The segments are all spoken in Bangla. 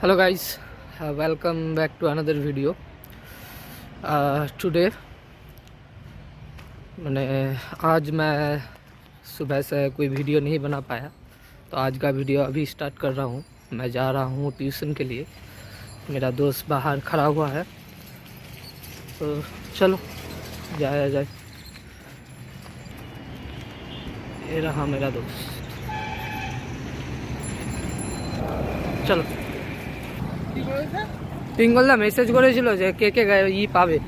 Hello guys, welcome back to another video. Today मैंने आज मैं सुबह से कोई वीडियो नहीं बना पाया, तो आज का वीडियो अभी स्टार्ट कर रहा हूँ। मैं जा रहा हूँ ट्यूशन के लिए। मेरा दोस्त बाहर खड़ा हुआ है, तो चलो जाया जाए। ये रहा मेरा दोस्त, চলো। পিঙ্গলদা মেসেজ করেছিল যে কে কে পাবে।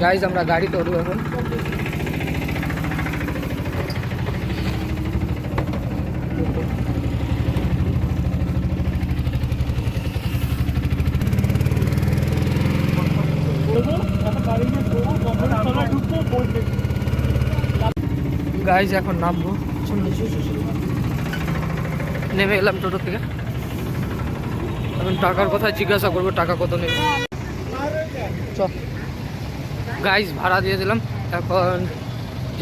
গাইজ আমরা গাড়িতে উঠবো এখন। গাইজ এখন নামবো, নেমে এলাম টোটো থেকে। এখন টাকার কথা জিজ্ঞাসা করবো, টাকা কত নেবে। চল গাইজ, ভাড়া দিয়ে দিলাম। এখন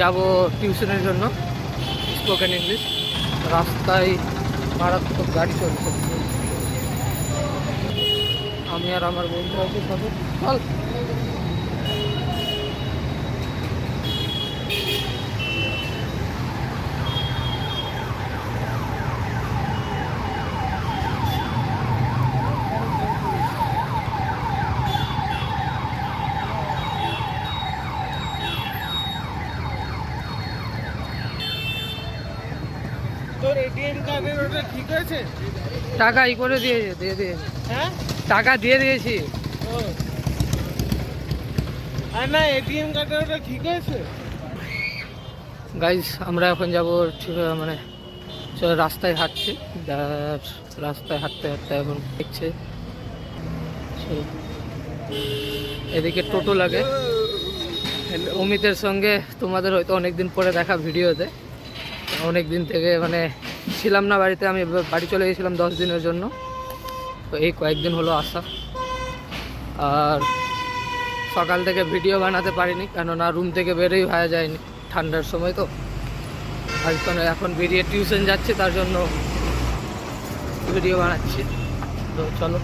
যাব টিউশনের জন্য, স্পোকেন ইংলিশ। রাস্তায় মারাত্মক গাড়ি চলছে। আমি আর আমার বন্ধু আছি সাথে। চল তোর এটিএম কার্ডের ওটা ঠিক আছে? টাকা ই করে দিয়েছে, দিয়ে দিয়েছি। হ্যাঁ, টাকা দিয়ে দিয়েছি। ও আর না, এটিএম কার্ডের ওটা ঠিক আছে? গাইজ আমরা এখন যাব, মানে রাস্তায় হাঁটছি। রাস্তায় হাঁটতে হাঁটতে এখন দেখছে এদিকে টোটো লাগে। অমিতের সঙ্গে তোমাদের হয়তো অনেকদিন পরে দেখা ভিডিওতে। অনেক দিন থেকে মানে ছিলাম না বাড়িতে, আমি বাড়ি চলে গেছিলাম 10 দিনের জন্য। তো এই কয়েকদিন হলো আসা, আর সকাল থেকে ভিডিও বানাতে পারিনি, কেননা রুম থেকে বেরোই হওয়া যায়নি, ঠান্ডার সময় তো। এখন বেরিয়ে টিউশন যাচ্ছে, তার জন্য ভিডিও বানাচ্ছি। তো চলো।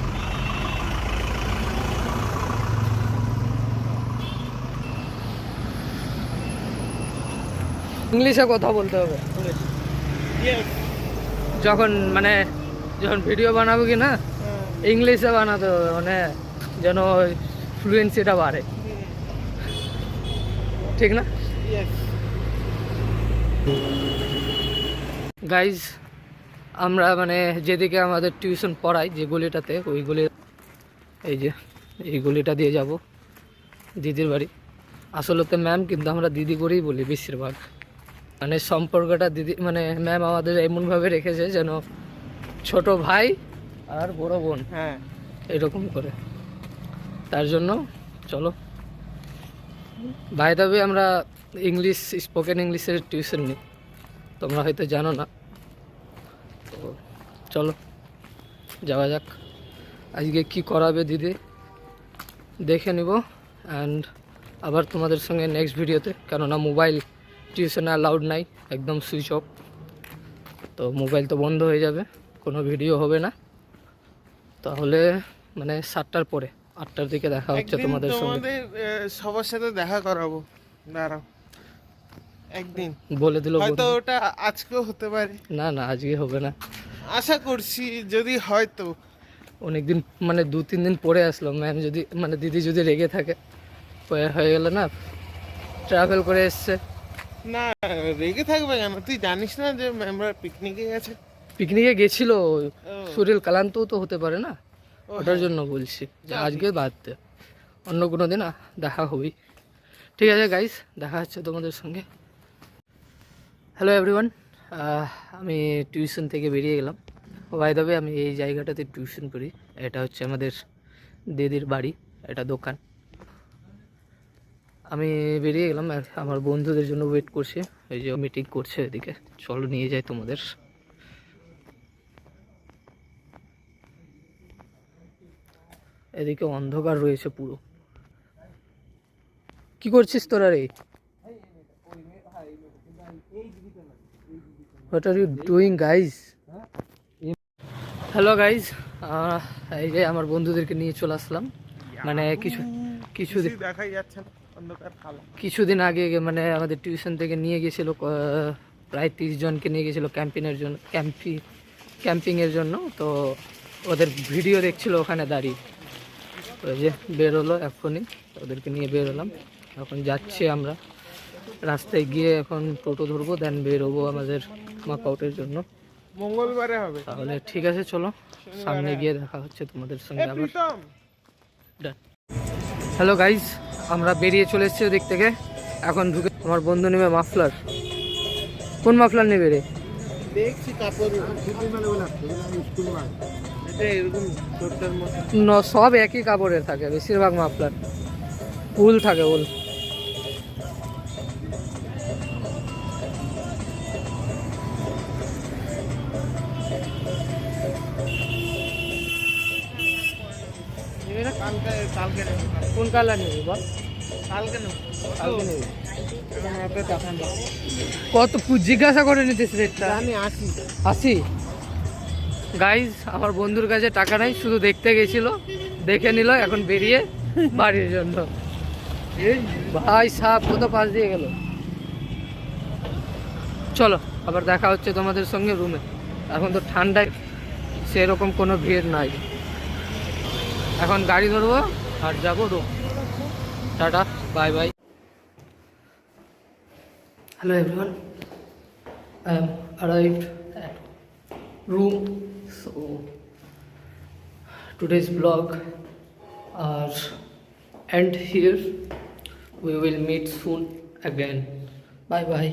ইংলিশে কথা বলতে হবে যখন ভিডিও বানাবো কি না, ইংলিশে বানাতে হবে, মানে যেন ফ্লুয়েন্সিটা বাড়ে, ঠিক না গাইজ? আমরা মানে যেদিকে আমাদের টিউশন পড়াই, যে গলিটাতে, ওই গলি, এই গলিটা দিয়ে যাব দিদির বাড়ি। আসলে ম্যাম, কিন্তু আমরা দিদি করেই বলি বেশিরভাগ। মানে সম্পর্কটা দিদি, মানে ম্যাম আমাদের এমনভাবে রেখেছে যেন ছোট ভাই আর বড় বোন, হ্যাঁ, এরকম করে। তার জন্য চলো। বাই দ্য ওয়ে, আমরা ইংলিশ, স্পোকেন ইংলিশের টিউশন নিই, তোমরা হয়তো জানো না। তো চলো যাওয়া যাক। আজকে কি করাবে দিদি দেখে নিব, অ্যান্ড আবার তোমাদের সঙ্গে নেক্সট ভিডিওতে। কেননা মোবাইল টিউশনে অ্যালাউড নাই, একদম সুইচ অফ। তো মোবাইল তো বন্ধ হয়ে যাবে, কোনো ভিডিও হবে না। তাহলে মানে 7টার পরে, 8টার দিকে দেখা হচ্ছে তোমাদের সঙ্গে। সবার সাথে দেখা করাবো, দাঁড়াও একদিন। বলে দিল, হয়তো ওটা আজকেও হতে পারে। না না, আজকে হবে না, আশা করছি যদি হয়তো। অনেকদিন, মানে 2-3 দিন পরে আসলো। ম্যাম যদি, মানে দিদি যদি রেগে থাকে, হয়ে গেল না, ট্রাভেল করে এসছে। না, রেগে থাকবে কেন? তুই জানিস না যে আমরা পিকনিকে গেছে? পিকনিকে গেছিল, ও, শরীর ক্লান্তও তো হতে পারে না, ও ওটার হ্যাঁ। জন্য বলছি যে আজকে বাদ দে, অন্য কোনো দিন দেখা হবেই। ঠিক আছে গাইস, দেখা হচ্ছে তোমাদের সঙ্গে। হ্যালো এভরিওয়ান, আমি টিউশন থেকে বেরিয়ে গেলাম। বাই দ্য ওয়ে, আমি এই জায়গাটাতে টিউশন করি। এটা হচ্ছে আমাদের দিদির বাড়ি, এটা দোকান। আমি বেরিয়ে গেলাম, আর আমার বন্ধুদের জন্য ওয়েট করছি। এই যে মিটিং করছে এদিকে, চলো নিয়ে যাই তোমাদের। এদিকে অন্ধকার রয়েছে পুরো। কি করছিস তোরা রে? What are you doing guys? Hello guys, এই যে আমার বন্ধুদেরকে নিয়ে চলে আসলাম। মানে কিছুদিন দেখাই যাচ্ছে না, অন্ধকার কালো। কিছুদিন আগে মানে আমাদের টিউশন থেকে নিয়ে গেছিলো, প্রায় 30 জনকে নিয়ে গেছিলো ক্যাম্পিংয়ের জন্য। তো ওদের ভিডিও দেখছিল ওখানে দাঁড়িয়ে। ওই যে বেরোলো এখনই, ওদেরকে নিয়ে বেরোলাম। এখন যাচ্ছি আমরা রাস্তায় গিয়ে, এখন টোটো ধরবো, দেন বেরোবো আমাদের ওয়ার্কআউটের জন্য। মঙ্গলবারে হবে তাহলে ঠিক আছে, চলো সামনে গিয়ে দেখা হচ্ছে তোমাদের সঙ্গে আবার। হ্যালো গাইজ, আমরা বেরিয়ে চলে এসেছি ওদিক থেকে। এখন ঢুকে আমার বন্ধু নেবে মাফলার। কোন মাফলার নেবে রে? দেখছি কাপড় এটা এরকম ছোটটার মতো। সব একই কাপড়ের থাকে, বেশিরভাগ মাফলার উল থাকে, উল। কালকে নেবো। কোন কালার নেবে বল? কালকে নেবো। কালকে নেবে। কত জিজ্ঞাসা করে নিতেছ রেটটা? আমি আসি। 80 গাইজ, আমার বন্ধুর কাছে টাকা নাই, শুধু দেখতে গেছিল, দেখে নিল, এখন বেরিয়ে বাড়ির জন্য। ভাই সাপ কত পাশ দিয়ে গেল। চলো আবার দেখা হচ্ছে তোমাদের সঙ্গে রুমে। এখন তো ঠান্ডায় সেরকম কোনো ভিড় নাই। এখন গাড়ি ধরবো আর যাবো room. Tata, bye bye. Hello everyone, I am arrived at room. So today's vlog are end here. We will meet soon again. Bye bye.